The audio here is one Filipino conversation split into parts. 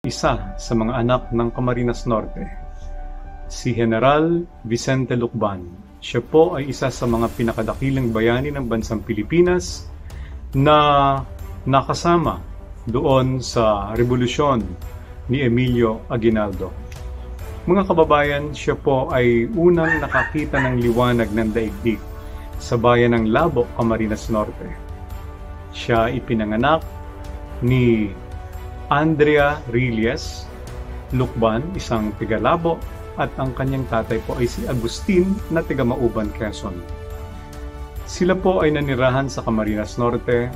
isa sa mga anak ng Camarines Norte, si General Vicente Lucban. Siya po ay isa sa mga pinakadakilang bayani ng bansang Pilipinas na nakasama doon sa revolusyon ni Emilio Aguinaldo. Mga kababayan, siya po ay unang nakakita ng liwanag ng daigdig sa bayan ng Labo, Camarines Norte. Siya ipinanganak ni Andrea Rilles Lucban, isang tiga-Labo, at ang kanyang tatay po ay si Agustin na tiga-Mauban, Quezon. Sila po ay nanirahan sa Camarines Norte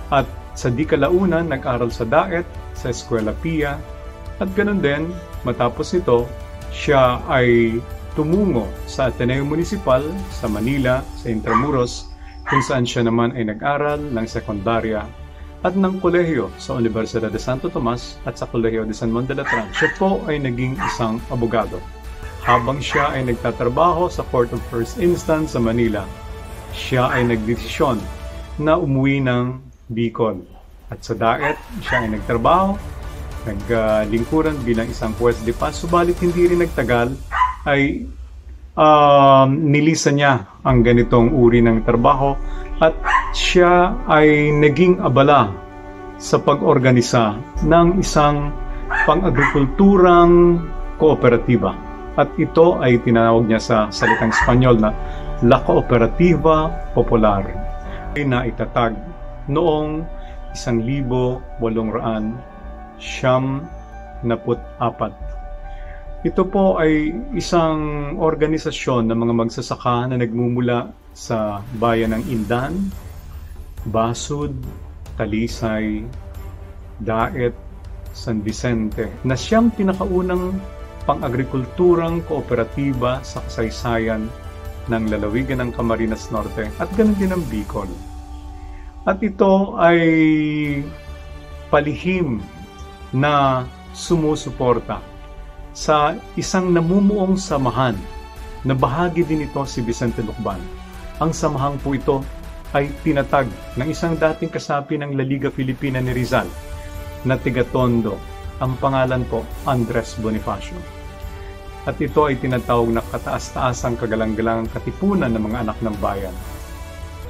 at sa di kalaunan nag-aral sa Daet, sa Eskwela Pia, at ganun din, matapos nito, siya ay tumungo sa Ateneo Municipal sa Manila, sa Intramuros, kung saan siya naman ay nag-aral ng sekundarya at ng kolehiyo sa Universidad de Santo Tomas at sa Kolehiyo de San Juan de Latran. Siya po ay naging isang abogado. Habang siya ay nagtatrabaho sa Court of First Instance sa Manila, siya ay nagdesisyon na umuwi ng Bicol. At sa Daet, siya ay nagtrabaho, naglingkuran bilang isang juez de paz, subalit hindi rin nagtagal ay nilisan niya ang ganitong uri ng trabaho at siya ay naging abala sa pag-organisa ng isang pang-agrikulturang kooperatiba. At ito ay tinawag niya sa salitang Espanyol na La Cooperativa Popular, na itatag noong 1874. Ito po ay isang organisasyon ng mga magsasaka na nagmumula sa bayan ng Indan, Basud, Talisay, Daet, San Vicente, na siyang pinakaunang pang-agrikulturang kooperatiba sa kasaysayan ng lalawigan ng Camarines Norte at ganun din ang Bicol. At ito ay palihim na sumusuporta sa isang namumuong samahan na bahagi din ito si Vicente Lucban. Ang samahang po ito ay tinatag ng isang dating kasapi ng La Liga Filipina ni Rizal na tiga-Tondo. Ang pangalan po, Andres Bonifacio. At ito ay tinatawag na kataas-taasang kagalang-galang katipunan ng mga anak ng bayan.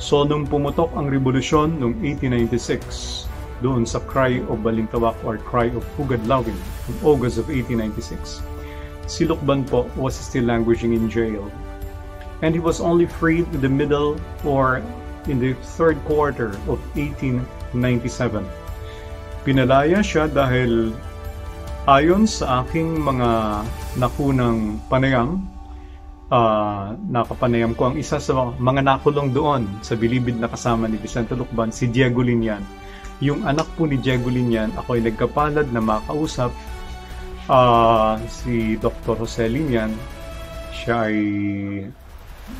So nung pumutok ang revolusyon noong 1896, doon sa Cry of Balintawak or Cry of Pugadlawin in August of 1896, si Lucban po was still languishing in jail. And he was only freed in the middle or in the third quarter of 1897. Pinalaya siya dahil ayon sa aking mga nakunang panayam, nakapanayam ko ang isa sa mga nakulong doon sa bilibid na kasama ni Vicente Lucban, si Diego Linian. Yung anak po ni Diego Linian, ako ay nagkapalad na makausap, si Dr. Jose Linian. Siya ay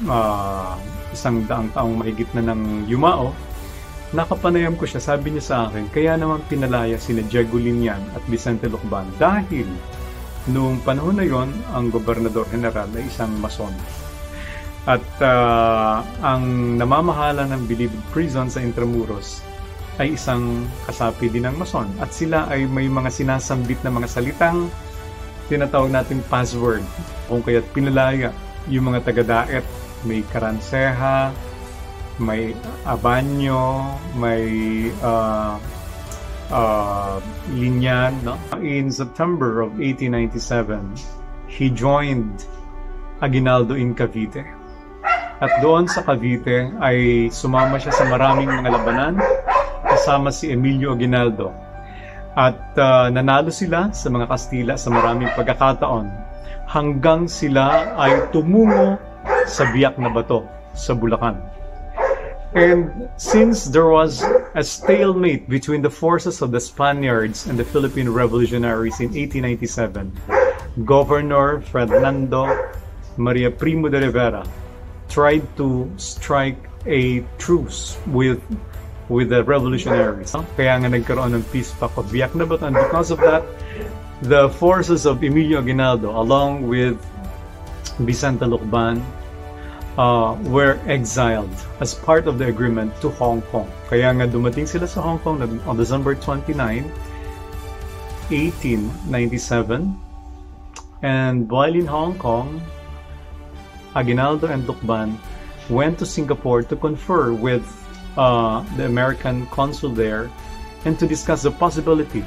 100 taong mahigit na ng yumao. Nakapanayam ko siya, sabi niya sa akin, kaya naman pinalaya sina Diego Linian at Vicente Lucban dahil noong panahon na yon, ang gobernador general ay isang mason. At ang namamahala ng Bilibid Prison sa Intramuros ay isang kasapi din ng mason. At sila ay may mga sinasambit na mga salitang tinatawag nating password. Kung kaya't pinalaya yung mga taga-Daet, may Karanseha, may Abanyo, may Linian. No? In September of 1897, he joined Aguinaldo in Cavite. At doon sa Cavite ay sumama siya sa maraming mga labanan kasama si Emilio Aguinaldo. At nanalo sila sa mga Kastila sa maraming pagkakataon hanggang sila ay tumungo sa Biak na Bato sa Bulacan. And since there was a stalemate between the forces of the Spaniards and the Philippine revolutionaries in 1897, Governor Fernando Maria Primo de Rivera tried to strike a truce with the revolutionaries. Kaya nga nagkaroon ng peace pact of Biak na Bato. And because of that, the forces of Emilio Aguinaldo, along with Vicente Lucban, were exiled as part of the agreement to Hong Kong. Kaya nga dumating sila sa Hong Kong on December 29, 1897, and while in Hong Kong, Aguinaldo and Lucban went to Singapore to confer with the American consul there and to discuss the possibility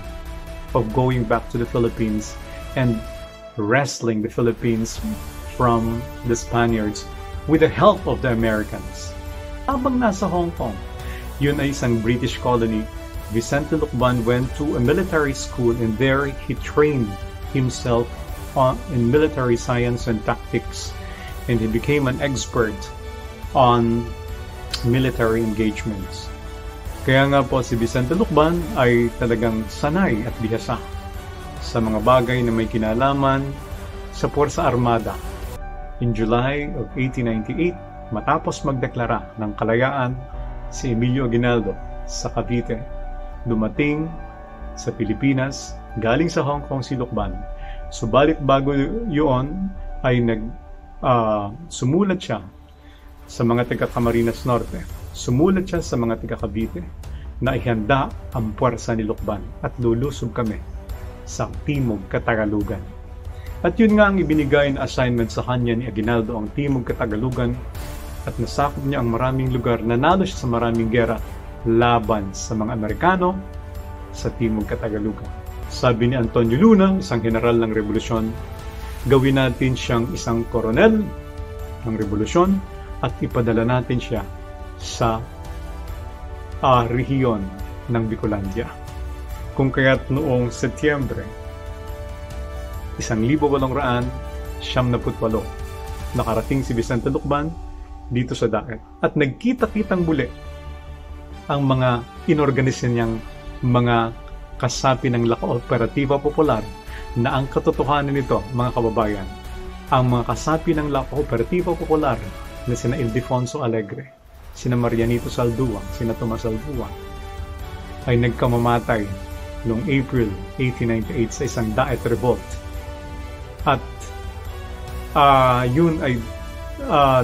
of going back to the Philippines and wresting the Philippines from the Spaniards with the help of the Americans. Habang nasa Hong Kong, yun ay isang British colony, Vicente Lucban went to a military school, and there he trained himself in military science and tactics, and he became an expert on military engagements. Kaya nga po si Vicente Lucban ay talagang sanay at bihasa sa mga bagay na may kinalaman sa Puwersa Armada. In July of 1898, matapos magdeklara ng kalayaan si Emilio Aguinaldo sa Cavite, dumating sa Pilipinas galing sa Hong Kong si Lucban. Subalit bago yun ay sumulat siya sa mga taga Camarines Norte. Sumulat siya sa mga taga Cavite na ihanda ang puwersa ni Lucban at lulusob kami sa Timog Katagalugan. At yun nga ang ibinigay na assignment sa kanya ni Aguinaldo, ang Timog Katagalugan, at nasakop niya ang maraming lugar. Nanalo siya sa maraming gera laban sa mga Amerikano sa Timog Katagalugan. Sabi ni Antonio Luna, isang general ng revolusyon, gawin natin siyang isang koronel ng revolusyon at ipadala natin siya sa rehiyon ng Bicolandia. Kung kaya't noong Setyembre 1898, nakarating si Vicente Lucban dito sa Daet at nagkita-kitang muli ang mga inorganisa niyang mga kasapi ng La Cooperativa Popular, na ang katotohanan nito, mga kababayan, ang mga kasapi ng La Cooperativa Popular na sina Ildefonso Alegre, sina Marianito Salduang, sina Tomas Salduang, ay nagkamamatay noong April 1898 sa isang Daet Revolt. At yun ay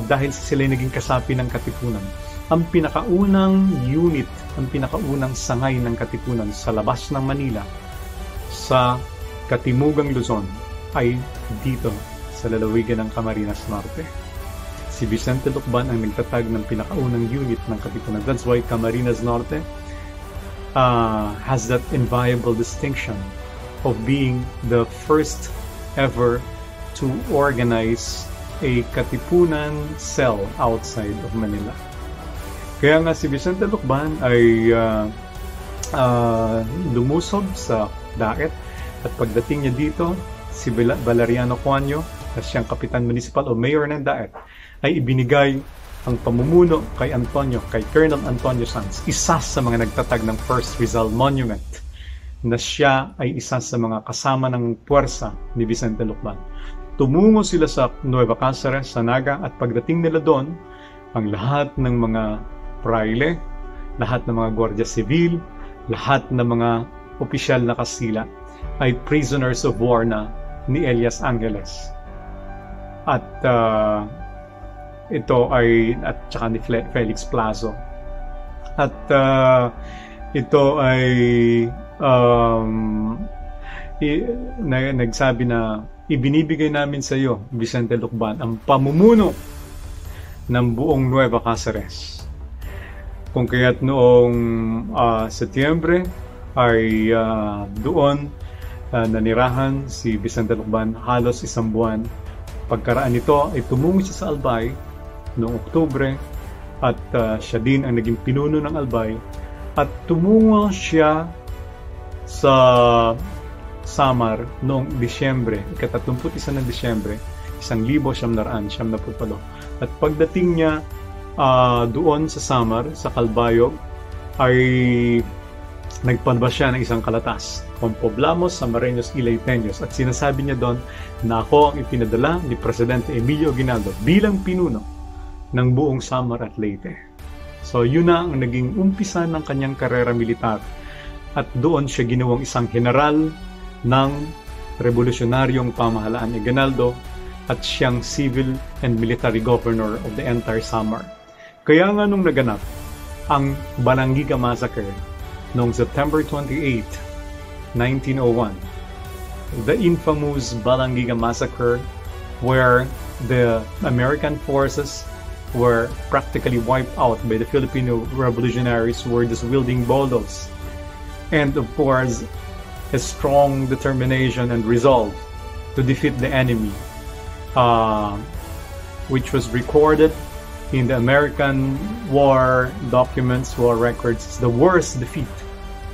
dahil sila naging kasapi ng Katipunan. Ang pinakaunang unit, ang pinakaunang sangay ng Katipunan sa labas ng Manila, sa Katimugang Luzon, ay dito sa lalawigan ng Camarines Norte. Si Vicente Lucban ang nagtatag ng pinakaunang unit ng Katipunan. That's why Camarines Norte has that inviolable distinction of being the first ever to organize a Katipunan cell outside of Manila. Kaya nga si Vicente Lucban ay lumusob sa Daet, at pagdating niya dito, si Valeriano Cuanyo, na siyang kapitan municipal o mayor ng Daet, ay ibinigay ang pamumuno kay Colonel Antonio Sanz, isa sa mga nagtatag ng First Rizal Monument, na siya ay isa sa mga kasama ng puwersa ni Vicente Lucban. Tumungo sila sa Nueva Cáceres, sa Naga, at pagdating nila doon, ang lahat ng mga praile, lahat ng mga Guardia Civil, lahat ng mga opisyal na Kastila ay prisoners of war na ni Elias Angeles. At ito ay, at saka ni Felix Plazo. At ito ay nagsabi na, ibinibigay namin sa iyo, Vicente Lucban, ang pamumuno ng buong Nueva Cáceres. Kung kaya't noong Setyembre ay doon nanirahan si Vicente Lucban halos isang buwan. Pagkaraan nito ay tumungo siya sa Albay noong Oktubre, at siya din ang naging pinuno ng Albay, at tumungo siya sa Samar noong Disyembre, ika-31 ng Disyembre, 1998. At pagdating niya doon sa Samar, sa Calbayog, ay nagpalabas siya ng isang kalatas, Compoblamos Samareños Ilayteños, at sinasabi niya doon na ako ang ipinadala ni Presidente Emilio Aguinaldo bilang pinuno ng buong Samar at Leyte. So yun na ang naging umpisa ng kanyang karera militar, at doon siya ginawang isang general ng revolusyonaryong pamahalaan ni Aguinaldo, at siyang civil and military governor of the entire Samar. Kaya nga nung naganap ang Balanggiga Massacre noong September 28, 1901. The infamous Balangiga Massacre, where the American forces were practically wiped out by the Filipino revolutionaries who were just wielding bolos. And of course, a strong determination and resolve to defeat the enemy, which was recorded in the American war documents, war records, the worst defeat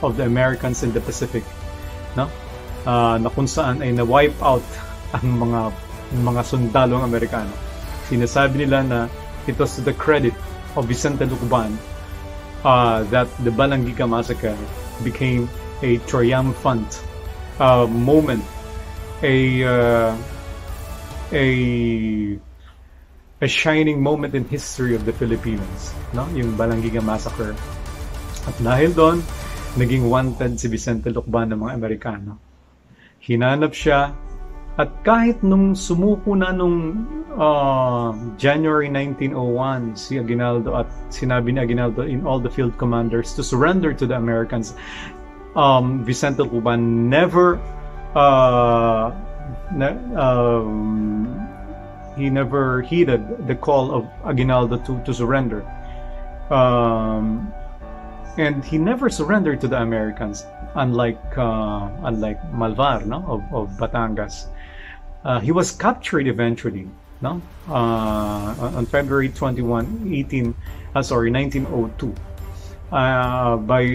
of the Americans in the Pacific, no? Na kung saan ay na-wipe out ang mga sundalong Amerikano. Sinasabi nila na it was to the credit of Vicente Lucban that the Balangiga Massacre became a triumphant moment, a shining moment in history of the Philippines, no? Yung Balangiga Massacre. At dahil doon, naging wanted si Vicente Lucban ng mga Amerikano. Hinanap siya, at kahit nung sumuko na nung January 1901 si Aguinaldo, at sinabi ni Aguinaldo in all the field commanders to surrender to the Americans, Vicente Lucban never he never heeded the call of Aguinaldo to surrender, and he never surrendered to the Americans, unlike Malvar, no, of Batangas. He was captured eventually, no, on February 21, 1902, by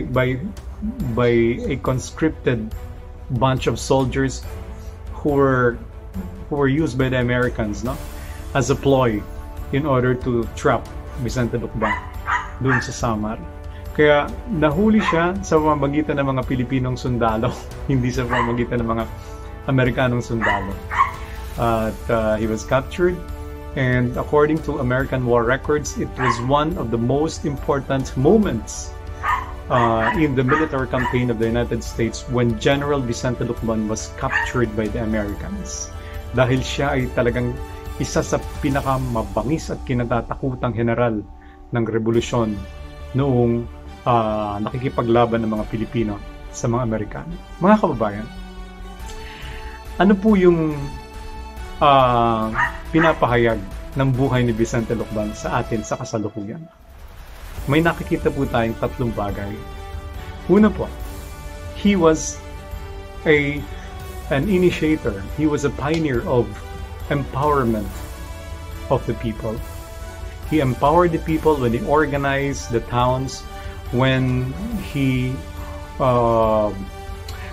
a conscripted bunch of soldiers who were used by the Americans, no, as a ploy in order to trap Vicente Lucban doon sa Samar. Kaya nahuli siya sa pamamagitan ng mga Pilipinong sundalo, hindi sa pamamagitan ng mga Amerikanong sundalo. At he was captured, and according to American war records, it was one of the most important moments in the military campaign of the United States when General Vicente Lucban was captured by the Americans. Dahil siya ay talagang isa sa pinakamabangis at kinatatakutang general ng revolusyon noong nakikipaglaban ng mga Pilipino sa mga Amerikano. Mga kababayan, ano po yung pinapahayag ng buhay ni Vicente Lucban sa atin sa kasalukuyan? May nakikita po tayong tatlong bagay. Una po, he was an initiator. He was a pioneer of empowerment of the people. He empowered the people when he organized the towns, when he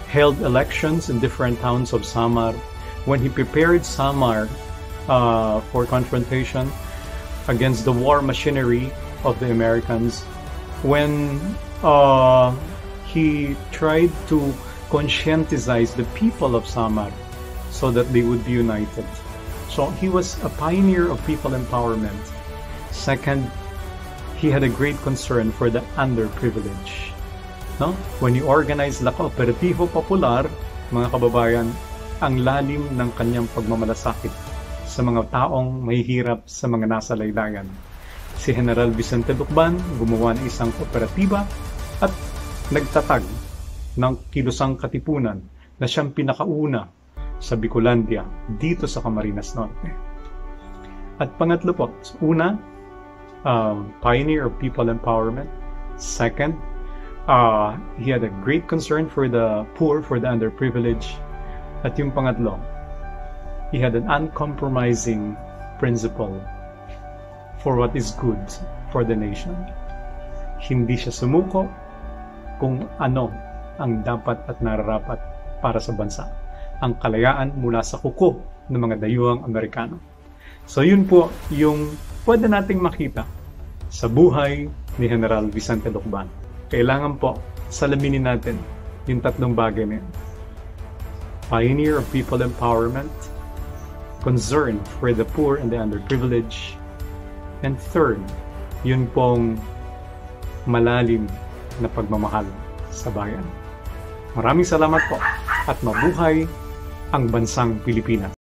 held elections in different towns of Samar, when he prepared Samar for confrontation against the war machinery of the Americans, when he tried to conscientize the people of Samar so that they would be united. So he was a pioneer of people empowerment. Second, he had a great concern for the underprivileged. No? When he organized La Cooperativo Popular, mga kababayan, ang lalim ng kanyang pagmamalasakit sa mga taong mahihirap sa mga nasa laylayan. Si General Vicente Lucban gumawa ng isang kooperatiba at nagtatag ng kilusang katipunan na siyang pinakauna sa Bicolandia dito sa Camarines Norte. At pangatlo po, una, pioneer of people empowerment. Second, he had a great concern for the poor, for the underprivileged. At yung pangatlo, he had an uncompromising principle for what is good for the nation. Hindi siya sumuko kung ano ang dapat at nararapat para sa bansa. Ang kalayaan mula sa kuko ng mga dayuhang Amerikano. So yun po yung pwede nating makita sa buhay ni General Vicente Lucban. Kailangan po salaminin natin yung tatlong bagay na yun. Pioneer of people empowerment, concern for the poor and the underprivileged, and third, yun pong malalim na pagmamahal sa bayan. Maraming salamat po at mabuhay ang bansang Pilipinas.